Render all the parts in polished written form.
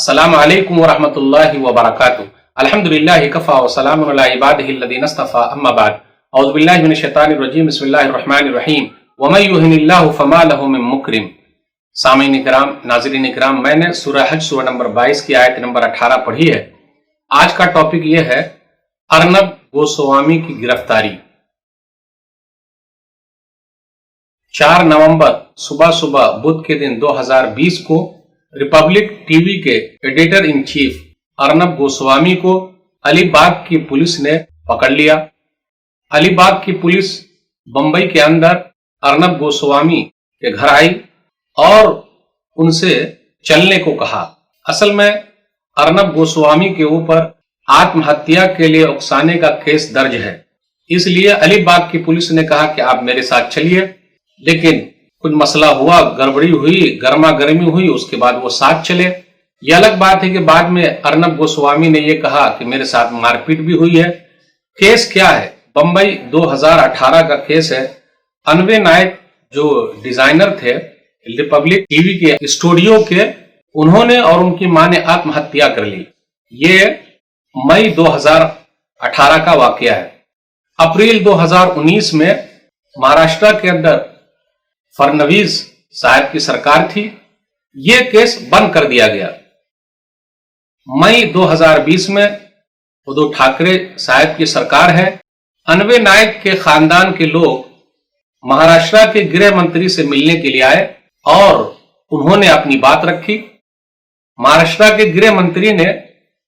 अस्सलामु अलैकुम वरहमतुल्लाहि वबरकातुहू। अल्हम्दुलिल्लाहि कफ़ा व सलामुन अला इबादिहिल्लज़ीना इस्तफ़ा, अम्मा बाद। औज़ु बिल्लाहि मिनश शैतानिर रजीम, बिस्मिल्लाहिर रहमानिर रहीम। व मन युहिनिल्लाहु फमा लहु मिन मुक्रिम। सामीन इकराम, नाज़रीन इकराम, मैंने सूरह हज सूरह नंबर 22 की आयत नंबर 18 पढ़ी है। आज का टॉपिक यह है अर्नब गोस्वामी की गिरफ्तारी। 4 नवंबर सुबह सुबह बुध के दिन 2020 को रिपब्लिक टीवी के editor in chief Arnab Goswami को अलीबाग की पुलिस ने पकड़ लिया। अलीबाग की पुलिस बंबई के अंदर अर्नब गोस्वामी के घर आई और उनसे चलने को कहा। असल में अर्नब गोस्वामी के ऊपर आत्महत्या के लिए उकसाने का केस दर्ज है, इसलिए अलीबाग की पुलिस ने कहा कि आप मेरे साथ चलिए। लेकिन कुछ मसला हुआ, गड़बड़ी हुई, गर्मा गर्मी हुई, उसके बाद वो साथ चले। ये अलग बात है कि बाद में अर्नब गोस्वामी ने यह कहा कि मेरे साथ मारपीट भी हुई है। केस क्या है? बंबई 2018 का केस है। अन्वे नायक जो डिजाइनर थे रिपब्लिक टीवी के स्टूडियो के, उन्होंने और उनकी मां ने आत्महत्या कर ली। ये मई 2018 का वाकया है। अप्रैल 2019 में महाराष्ट्र के अंदर फडणवीस साहब की सरकार थी, यह केस बंद कर दिया गया। मई 2020 में उद्धव ठाकरे साहब की सरकार है। अन्वे नायक के खानदान के लोग महाराष्ट्र के गृह मंत्री से मिलने के लिए आए और उन्होंने अपनी बात रखी। महाराष्ट्र के गृह मंत्री ने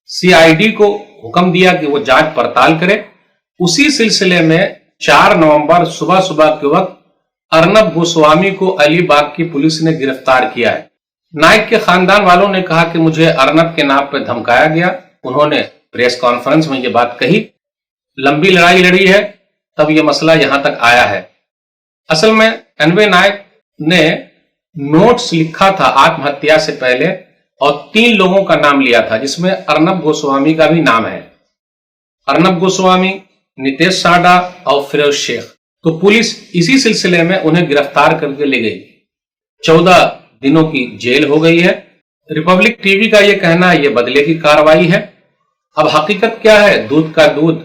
सीआईडी को हुक्म दिया कि वो जांच पड़ताल करे। उसी सिलसिले में 4 नवंबर सुबह सुबह के वक्त अर्नब गोस्वामी को अलीबाग की पुलिस ने गिरफ्तार किया है। नायक के खानदान वालों ने कहा कि मुझे अर्नब के नाम पर धमकाया गया। उन्होंने प्रेस कॉन्फ्रेंस में ये बात कही। लंबी लड़ाई लड़ी है, तब ये मसला यहां तक आया है। असल में अन्वे नायक ने नोट्स लिखा था आत्महत्या से पहले और 3 लोगों का नाम लिया था, जिसमें अर्नब गोस्वामी का भी नाम है। अर्नब गोस्वामी, नितेश साडा और फिरोज शेख। तो पुलिस इसी सिलसिले में उन्हें गिरफ्तार करके ले गई। 14 दिनों की जेल हो गई है। रिपब्लिक टीवी का यह कहना है यह बदले की कार्रवाई है। अब हकीकत क्या है? दूध का दूध,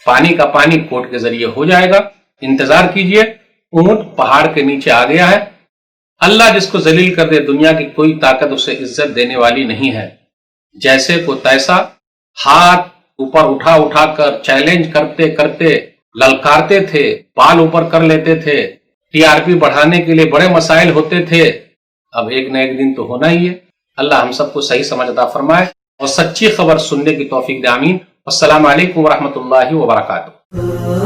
पानी का पानी कोर्ट के जरिए हो जाएगा। इंतजार कीजिए। ऊंट पहाड़ के नीचे आ गया है। अल्लाह जिसको जलील कर दे, दुनिया की कोई ताकत उसे इज्जत देने वाली नहीं है। जैसे को तैसा हाथ ऊपर उठा उठाकर चैलेंज करते करते ललकारते थे, बाल ऊपर कर लेते थे। टीआरपी बढ़ाने के लिए बड़े मसाइल होते थे। अब एक न एक दिन तो होना ही है। अल्लाह हम सबको सही समझ अता फरमाए और सच्ची खबर सुनने की तौफीक दे। आमीन। अस्सलामु अलैकुम वरहमतुल्लाहि वबरकातुहू।